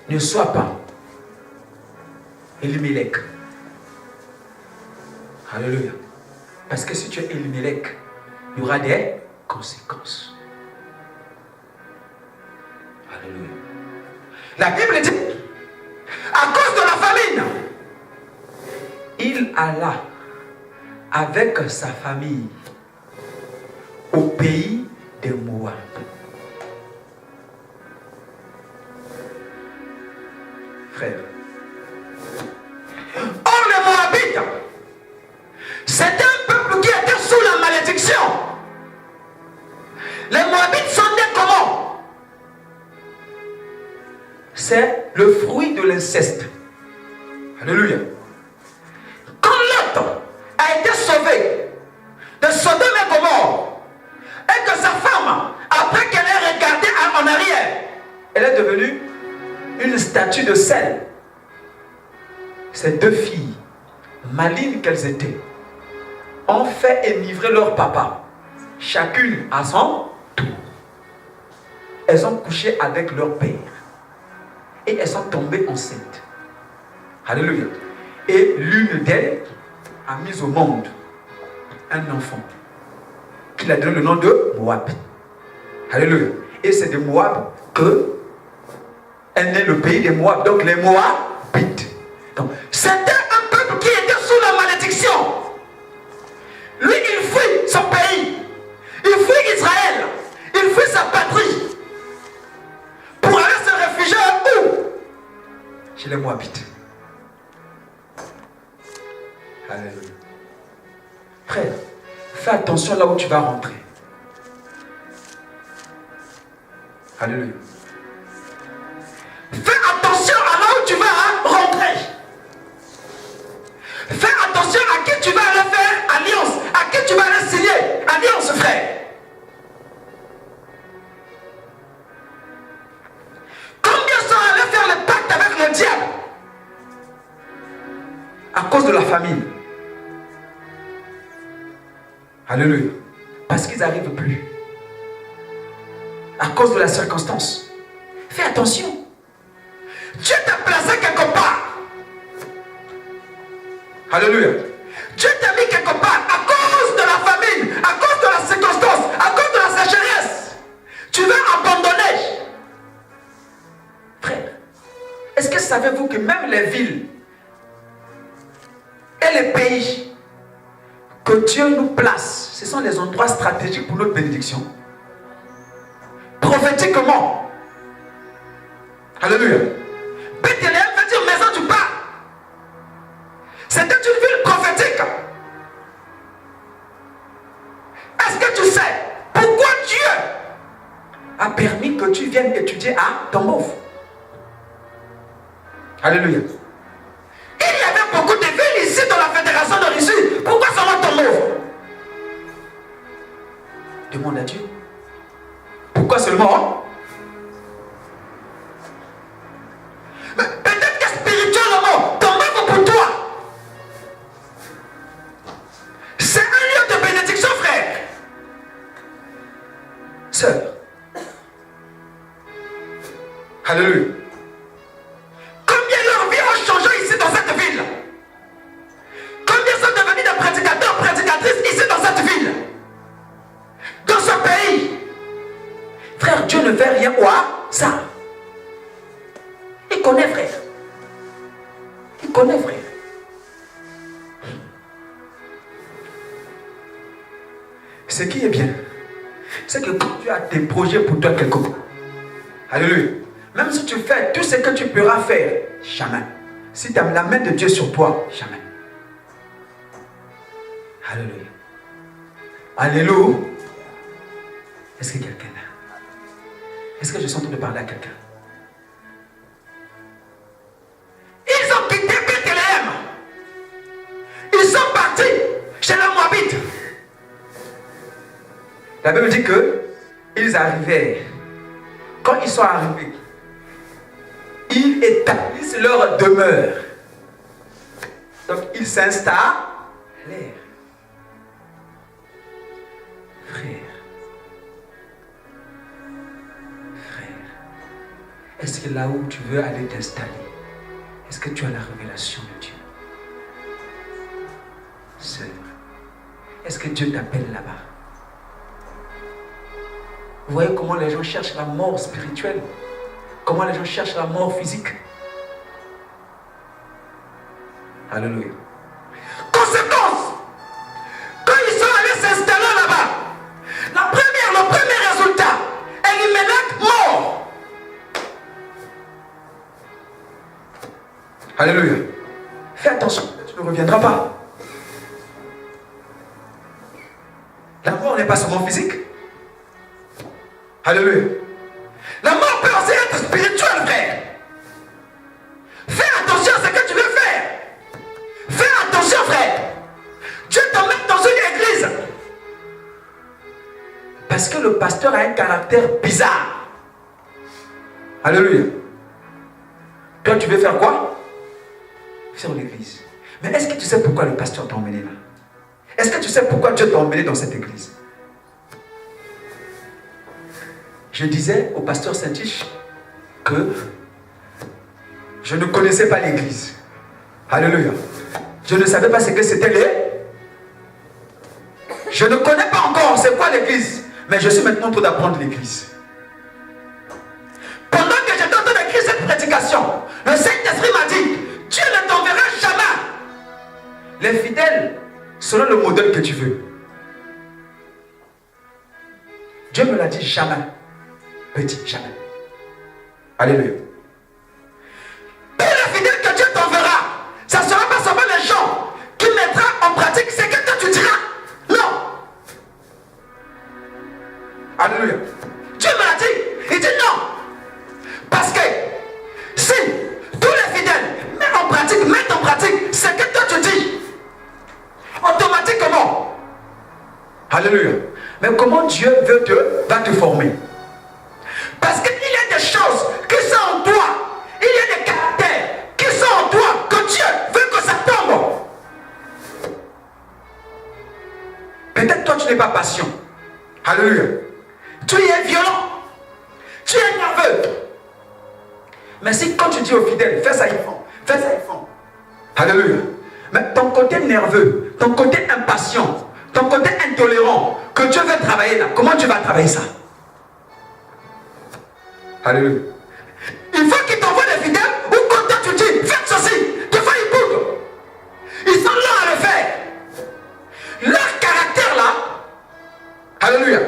ne sois pas Elimelech. Alléluia. Parce que si tu es Elimelech, il y aura des conséquences. Alléluia. La Bible dit, à cause de la famine, il alla avec sa famille au pays de Moab. Frère. Or, les Moabites, c'était un peuple qui était sous la malédiction. Les Moabites sont nés comment? C'est le fruit de l'inceste. Alléluia. Quand Lot a été sauvé de Sodome et Gomorrhe, et que sa femme, après qu'elle ait regardé en arrière, elle est devenue une statue de sel. Ces deux filles, malignes qu'elles étaient, ont fait émigrer leur papa, chacune à son tour. Elles ont couché avec leur père et elles sont tombées enceintes. Alléluia. Et l'une d'elles a mis au monde un enfant qu'il a donné le nom de Moab. Alléluia. Et c'est de Moab que est né le pays des Moab. Donc les Moabites. C'était un peuple qui était sous la malédiction. Lui, il fuit son pays. Il fuit Israël. Il fuit sa patrie. Pour aller se réfugier où? Chez les Moabites. Alléluia. Frère, fais attention là où tu vas rentrer. Alléluia. Fais attention à là où tu vas rentrer. Fais attention à qui tu vas aller faire alliance, à qui tu vas aller signer alliance, frère. Combien sont allés faire le pacte avec le diable à cause de la famine? Alléluia. Parce qu'ils n'arrivent plus. À cause de la circonstance. Fais attention. Dieu t'a placé quelque part. Alléluia. Dieu t'a mis quelque part à cause de la famine, à cause de la circonstance, à cause de la sécheresse. Tu veux abandonner. Frère, est-ce que savez-vous que même les villes et les pays que Dieu nous place, ce sont les endroits stratégiques pour notre bénédiction? Prophétiquement. Alléluia. Bethléem veut dire maison du pain. C'était une ville prophétique. Est-ce que tu sais pourquoi Dieu a permis que tu viennes étudier à Tambov? Alléluia. Il y avait beaucoup de villes ici dans la Fédération de Russie. Pourquoi seulement Tambov? Demande à Dieu. Pourquoi seulement? Mais peut-être que spirituellement, Tambov pour toi, c'est un lieu de bénédiction, frère. Sœur. Alléluia. Combien leurs vies ont changé ici dans cette ville? Combien sont devenus des prédicateurs, prédicatrices ici dans cette ville? Dans ce pays? Frère, Dieu ne fait rien au hasard. Il connaît, frère. Il connaît, frère. Ce qui est bien, c'est que quand tu as des projets pour toi quelque part, alléluia, même si tu fais tout ce que tu pourras faire, jamais. Si tu as la main de Dieu sur toi, jamais. Alléluia. Alléluia. Est-ce que quelqu'un là? Est-ce que je suis en train de parler à quelqu'un? Ils ont quitté Bethléem. Ils sont partis chez les Moabites. La Bible dit que ils arrivaient. Quand ils sont arrivés, ils établissent leur demeure. Donc ils s'installent. Frère, est-ce que là où tu veux aller t'installer, est-ce que tu as la révélation de Dieu? Sœur, est-ce que Dieu t'appelle là-bas? Vous voyez comment les gens cherchent la mort spirituelle? Comment les gens cherchent la mort physique? Alléluia. Conséquence, quand ils sont allés s'installer là-bas, le premier résultat, Elimelech mort. Alléluia. Fais attention, tu ne reviendras pas. La mort n'est pas seulement physique. Alléluia. La mort peut aussi être spirituelle, frère. Fais attention à ce que tu veux faire. Fais attention, frère. Dieu t'emmène dans une église. Parce que le pasteur a un caractère bizarre. Alléluia. Toi, tu veux faire quoi? Faire l'église. Mais est-ce que tu sais pourquoi le pasteur t'a emmené là? Est-ce que tu sais pourquoi Dieu t'a emmené dans cette église? Je disais au pasteur Saint-Tiche que je ne connaissais pas l'église. Alléluia. Je ne savais pas ce que c'était Je ne connais pas encore c'est quoi l'église. Mais je suis maintenant en train d'apprendre l'église. Pendant que j'étais en train d'écrire cette prédication, le Saint-Esprit m'a dit, Dieu ne t'enverra jamais les fidèles selon le modèle que tu veux. Dieu me l'a dit jamais. Petit, jamais. Alléluia. Tous les fidèles que Dieu t'enverra, ça ne sera pas seulement les gens qui mettront en pratique ce que toi tu diras. Non. Alléluia. Dieu me l'a dit. Il dit non. Parce que si tous les fidèles mettent en pratique ce que toi tu dis, automatiquement. Alléluia. Mais comment Dieu va te former? Parce qu'il y a des choses qui sont en toi. Il y a des caractères qui sont en toi que Dieu veut que ça tombe. Peut-être toi tu n'es pas patient. Alléluia. Tu es violent. Tu es nerveux. Mais si quand tu dis aux fidèles, fais ça, ils font. Fais ça, ils font. Alléluia. Mais ton côté nerveux, ton côté impatient, ton côté intolérant, que Dieu veut travailler là, comment tu vas travailler ça? Alléluia. Il faut qu'il t'envoie des fidèles ou quand toi tu dis, faites ceci, des fois ils boudent. Ils sont là à le faire. Leur caractère là, alléluia,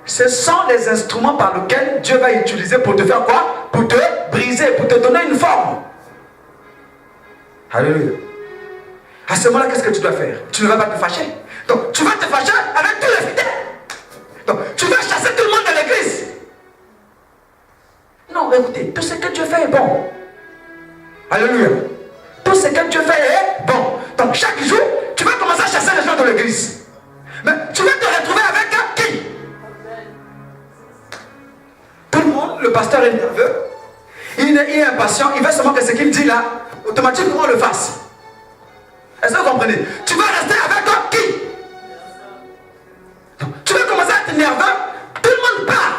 ce sont les instruments par lesquels Dieu va utiliser pour te faire quoi? Pour te briser, pour te donner une forme. Alléluia. À ce moment-là, qu'est-ce que tu dois faire? Tu ne vas pas te fâcher. Donc, tu vas te fâcher avec tous les fidèles. Donc, tu vas chasser tout le monde de l'église. Non, écoutez, tout ce que Dieu fait est bon. Alléluia. Tout ce que Dieu fait est bon. Donc, chaque jour, tu vas commencer à chasser les gens de l'église. Mais tu vas te retrouver avec qui? Tout le monde, le pasteur est nerveux. Il est impatient. Il veut seulement que ce qu'il dit là, automatiquement, on le fasse. Est-ce que vous comprenez? Tu vas rester avec qui? Donc, tu vas commencer à être nerveux. Tout le monde part.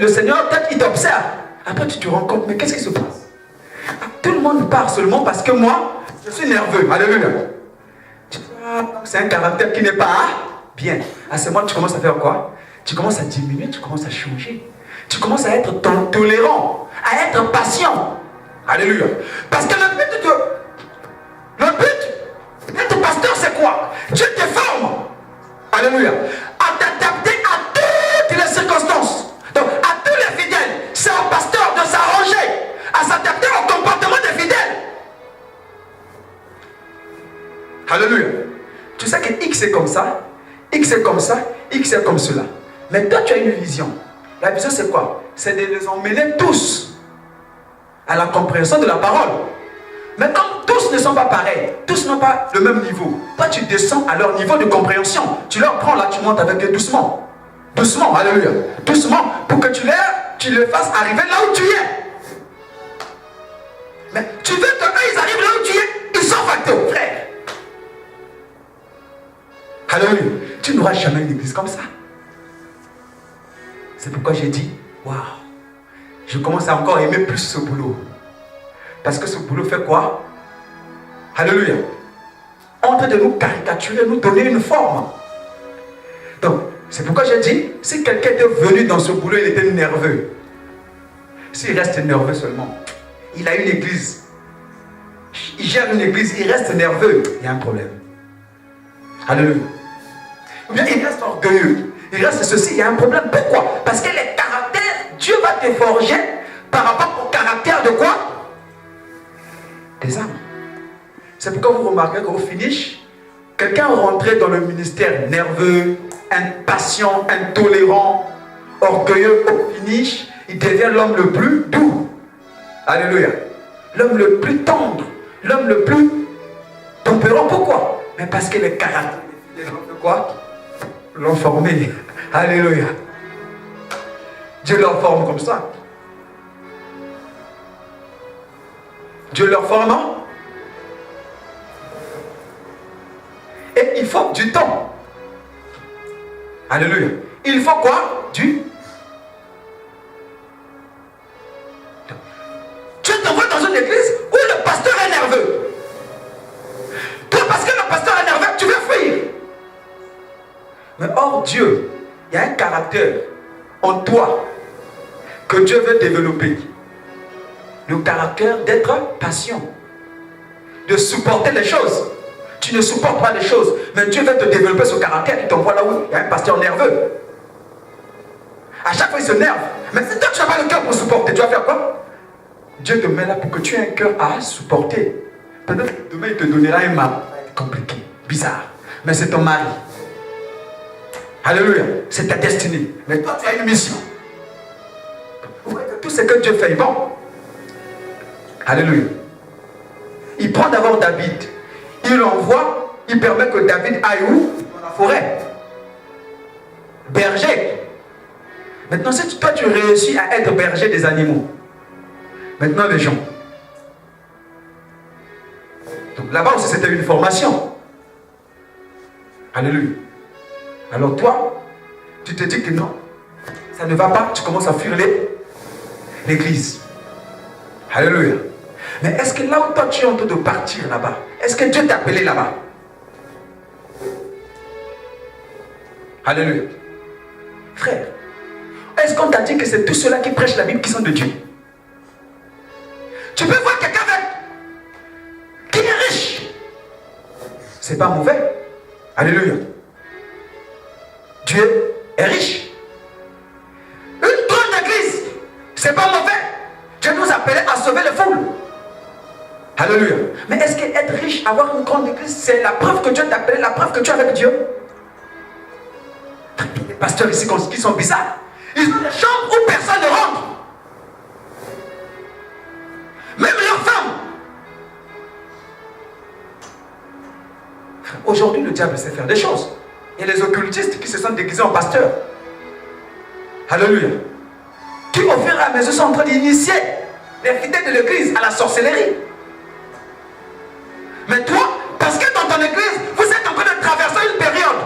Le Seigneur, peut-être, il t'observe. Après, tu te rends compte, mais qu'est-ce qui se passe? Tout le monde part seulement parce que moi, je suis nerveux. Alléluia. C'est un caractère qui n'est pas bien. À ce moment, tu commences à faire quoi? Tu commences à diminuer, tu commences à changer. Tu commences à être tolérant, à être patient. Alléluia. Parce que le but d'être pasteur, c'est quoi? Dieu te forme. Alléluia. À t'adapter à toutes les circonstances. Donc, à tous les fidèles, c'est au pasteur de s'arranger, à s'adapter au comportement des fidèles. Alléluia. Tu sais que X est comme ça, Y X est comme ça, X est comme cela. Mais toi, tu as une vision. La vision, c'est quoi? C'est de les emmener tous à la compréhension de la parole. Mais comme tous ne sont pas pareils, tous n'ont pas le même niveau, toi, tu descends à leur niveau de compréhension. Tu leur prends là, tu montes avec eux doucement. Doucement, alléluia. Doucement, pour que tu les fasses arriver là où tu es. Mais tu veux qu'eux, ils arrivent là où tu es, ils sont facteurs, frère. Alléluia. Tu n'auras jamais une église comme ça. C'est pourquoi j'ai dit, waouh, je commence à encore aimer plus ce boulot. Parce que ce boulot fait quoi? Alléluia. En train de nous caricaturer, nous donner une forme. Donc, c'est pourquoi j'ai dit, si quelqu'un était venu dans ce boulot, il était nerveux. S'il reste nerveux seulement, il a une église, il gère une église, il reste nerveux, il y a un problème. Alléluia. Ou bien il reste orgueilleux, il reste ceci, il y a un problème. Pourquoi? Parce que les caractères, Dieu va te forger par rapport au caractère de quoi? Des âmes. C'est pourquoi vous remarquez qu'au finish, quelqu'un rentré dans le ministère nerveux, impatient, intolérant, orgueilleux, au finish, il devient l'homme le plus doux. Alléluia. L'homme le plus tendre, l'homme le plus tempérant. Pourquoi? Mais parce que les caractères de quoi? L'ont formé. Alléluia. Dieu leur forme comme ça. Dieu leur forme. Et il faut du temps. Alléluia. Il faut quoi? Du. Tu t'envoies dans une église où le pasteur est nerveux. Toi, parce que le pasteur est nerveux, tu veux fuir. Mais hors Dieu, il y a un caractère en toi que Dieu veut développer. Le caractère d'être patient, de supporter les choses. Tu ne supportes pas les choses, mais Dieu veut te développer ce caractère qui t'envoie là où il y a un pasteur nerveux. À chaque fois, il se nerve. Mais si toi, tu n'as pas le cœur pour supporter, tu vas faire quoi? Dieu te met là pour que tu aies un cœur à supporter. Peut-être demain, il te donnera un mari. Compliqué, bizarre. Mais c'est ton mari. Alléluia. C'est ta destinée. Mais toi, tu as une mission. Vous voyez que tout ce que Dieu fait est bon. Alléluia. Il prend d'abord David. Il l'envoie. Il permet que David aille où? Dans la forêt. Berger. Maintenant, si toi, tu réussis à être berger des animaux. Maintenant, les gens. Donc là-bas aussi, c'était une formation. Alléluia. Alors toi, tu te dis que non, ça ne va pas, tu commences à fuir l'église. Alléluia. Mais est-ce que là où toi tu es en train de partir là-bas, est-ce que Dieu t'a appelé là-bas? Alléluia. Frère, est-ce qu'on t'a dit que c'est tous ceux-là qui prêchent la Bible qui sont de Dieu? Tu peux voir quelqu'un qui est riche. C'est pas mauvais. Alléluia. Dieu est riche. Une grande église, c'est pas mauvais. Dieu nous appelait à sauver les foules. Alléluia. Mais est-ce qu'être riche, avoir une grande église, c'est la preuve que Dieu t'a appelé, la preuve que tu es avec Dieu? Les pasteurs ici qui sont bizarres, ils ont des chambres où personne ne rentre. Même leurs femmes. Aujourd'hui, le diable sait faire des choses. Il y a les occultistes qui se sont déguisés en pasteurs. Alléluia. Qui au fur et à mesure sont en train d'initier les fidèles de l'église à la sorcellerie. Mais toi, parce que dans ton église, vous êtes en train de traverser une période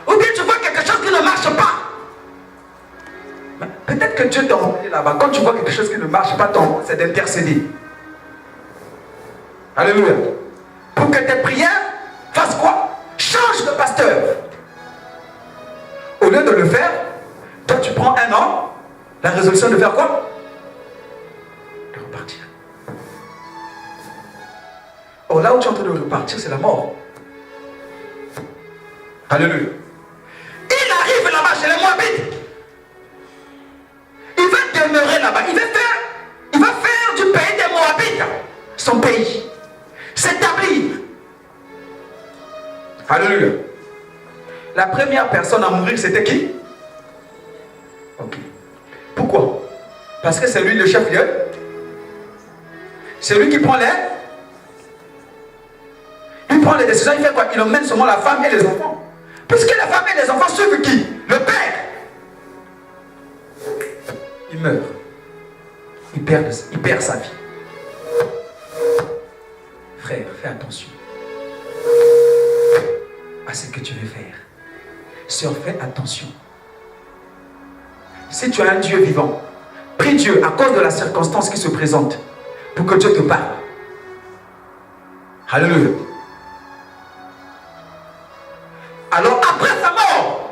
ou bien tu vois quelque chose qui ne marche pas. Peut-être que Dieu t'a envoyé là-bas. Quand tu vois quelque chose qui ne marche pas, c'est d'intercéder. Alléluia. Pour que tes prières fassent quoi? Change de pasteur. Au lieu de le faire, toi tu prends un an, la résolution de faire quoi? De repartir. Or là où tu es en train de repartir, c'est la mort. Alléluia. Il arrive là-bas chez les Moabites. Il va demeurer là-bas. Il va faire du pays des Moabites son pays. S'établir. Alléluia. La première personne à mourir, c'était qui? Ok. Pourquoi? Parce que c'est lui le chef lieu. C'est lui qui prend les... Il prend les décisions, il fait quoi? Il emmène seulement la femme et les enfants. Puisque la femme et les enfants suivent qui? Le père. Il meurt. Il perd sa vie. Frère, fais attention à ce que tu veux faire. Sœur, fais attention. Si tu as un Dieu vivant, prie Dieu à cause de la circonstance qui se présente pour que Dieu te parle. Alléluia. Alors après sa mort,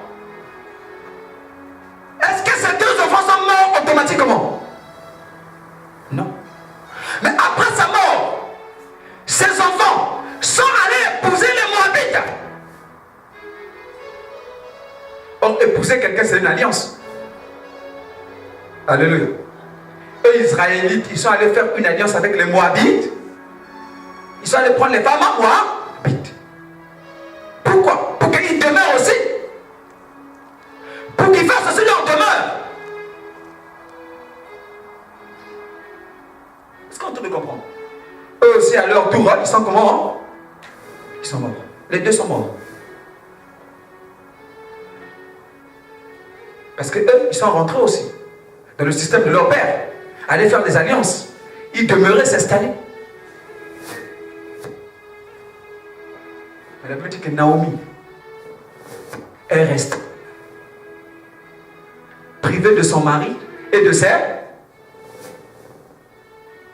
est-ce que ces deux enfants sont morts automatiquement? Non. Mais après sa mort, ses enfants sont allés épouser les Moabites. Or, épouser quelqu'un, c'est une alliance. Alléluia. Eux, Israélites, ils sont allés faire une alliance avec les Moabites. Ils sont allés prendre les femmes à Moabites. Pourquoi? Pour qu'ils demeurent aussi. Pour qu'ils fassent aussi leur demeure. Est-ce qu'on peut comprendre? Eux aussi, à leur tour, ils sont comment? Ils sont morts. Les deux sont morts. Parce que eux, ils sont rentrés aussi dans le système de leur père, aller faire des alliances. Ils demeuraient s'installer. Mais la Bible dit que Naomi, elle reste privée de son mari et de ses.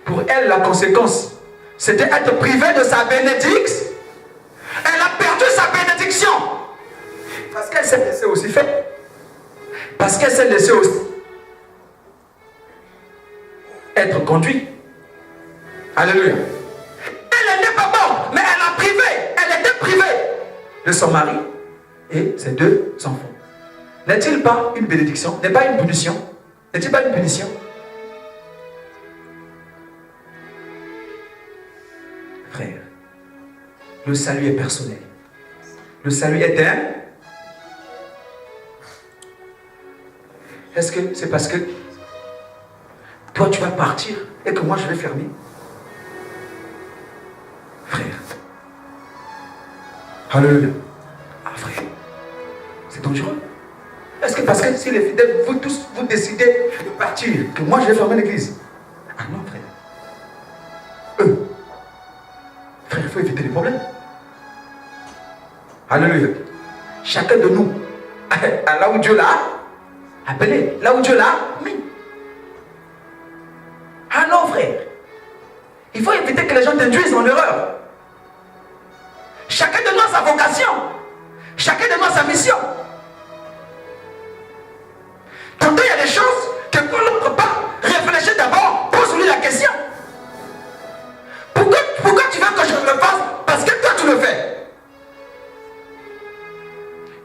Pour elle, la conséquence, c'était être privée de sa bénédiction. Elle a perdu sa bénédiction. Parce qu'elle s'est laissée aussi faire. Parce qu'elle s'est laissée aussi être conduite. Alléluia. Elle n'était pas morte, mais elle était privée de son mari et ses deux enfants. N'est-il pas une bénédiction? N'est pas une punition? N'est-il pas une punition? Frère, le salut est personnel. Le salut est un. Est-ce que c'est parce que toi tu vas partir et que moi je vais fermer? Frère. Alléluia. Ah frère. C'est dangereux. Est-ce que parce que si les fidèles, vous tous, vous décidez de partir, que moi je vais fermer l'église? Ah non frère. Frère, il faut éviter les problèmes. Alléluia. Chacun de nous, là où Dieu l'a appelé, là où Dieu l'a mis. Ah non, frère. Il faut éviter que les gens t'induisent en erreur. Chacun de nous a sa vocation. Chacun de nous a sa mission. Tantôt, il y a des choses que pour l'autre pas, réfléchis d'abord, pose-lui la question. Pourquoi tu veux que je le fasse? Parce que toi, tu le fais.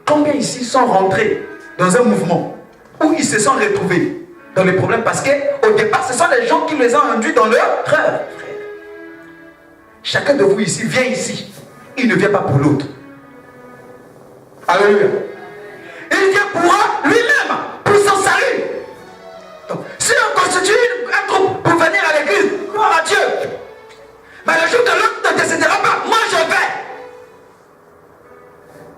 Combien ici sont rentrés dans un mouvement où ils se sont retrouvés dans les problèmes parce qu'au départ, ce sont les gens qui les ont induits dans leur erreur. Chacun de vous ici vient ici. Il ne vient pas pour l'autre. Alléluia. Il vient pour lui-même, pour son salut. Donc, si on constitue un groupe pour venir à l'église, gloire à Dieu. Mais le jour de l'autre ne décidera pas. Moi, je vais.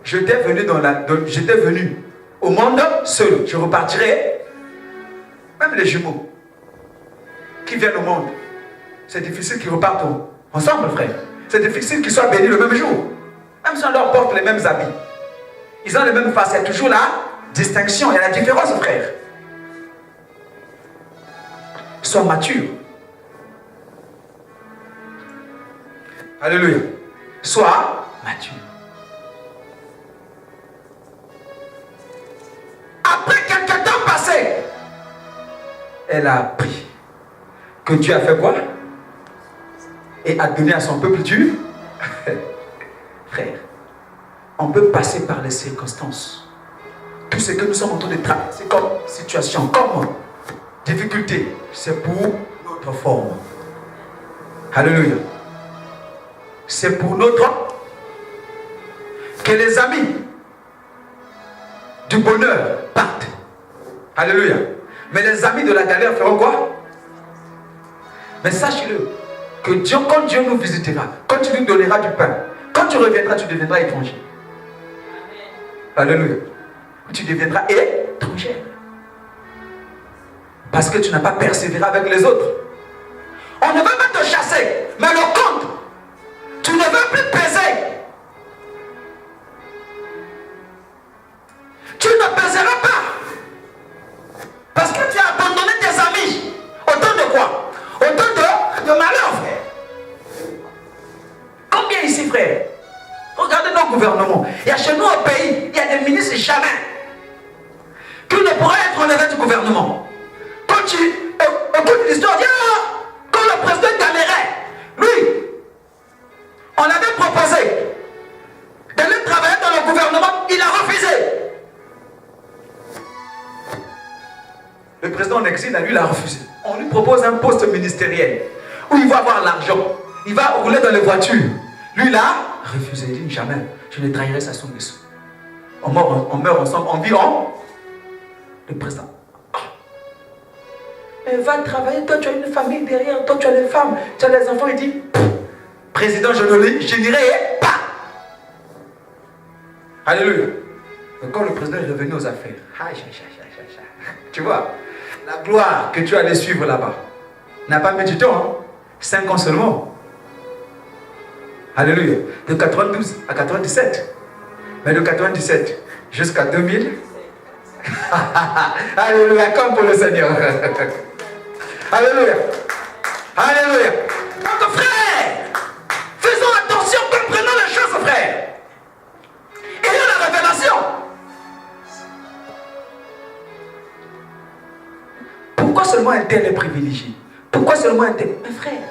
J'étais venu au monde seul. Je repartirai. Même les jumeaux qui viennent au monde, c'est difficile qu'ils repartent ensemble, frère. C'est difficile qu'ils soient bénis le même jour. Même si on leur porte les mêmes habits. Ils ont les mêmes faces. Il y a toujours la distinction. Il y a la différence, frère. Sois mature. Alléluia. Sois mature. Après quelques temps passé, elle a appris que Dieu a fait quoi? Et a donné à son peuple du frère. On peut passer par les circonstances. Tout ce que nous sommes en train de traverser comme situation, comme difficulté, c'est pour notre forme. Alléluia. C'est pour notre que les amis du bonheur partent. Alléluia. Mais les amis de la galère feront quoi? Mais sache-le, que Dieu, quand Dieu nous visitera, quand tu nous donneras du pain, quand tu reviendras, tu deviendras étranger. Alléluia. Tu deviendras étranger. Parce que tu n'as pas persévéré avec les autres. On ne veut pas te chasser, mais le compte, tu ne veux plus peser. Tu ne pèseras pas. Parce que tu as abandonné tes amis. Autant de quoi? Autant de malheur, frère. Combien ici, frère? Regardez nos gouvernements. Il y a chez nous au pays, il y a des ministres jamais qui ne pourraient être enlevés du gouvernement. Quand tu écoutes l'histoire, quand le président galérait, lui, on avait proposé d'aller travailler dans le gouvernement, il a refusé. Le président en exil, lui, il a refusé. On lui propose un poste ministériel où il va avoir l'argent. Il va rouler dans les voitures. Lui, il a refusé. Il dit jamais, je ne trahirai sa somme dessous. On meurt ensemble, on vit en. Le président. Mais va travailler, toi tu as une famille derrière, toi tu as les femmes, tu as les enfants. Il dit, président, je n'irai pas. Alléluia. Et quand le président est revenu aux affaires, tu vois, la gloire que tu allais suivre là-bas n'a pas mis du temps, 5 ans seulement. Alléluia. De 92 à 97. Mais de 97 jusqu'à 2000. Alléluia, comme pour le Seigneur. Alléluia. Alléluia. Donc frère, faisons attention, comprenons les choses, frère. Ayons la révélation. Pourquoi seulement un tel est privilégié? Pourquoi seulement un tel? Mais frère,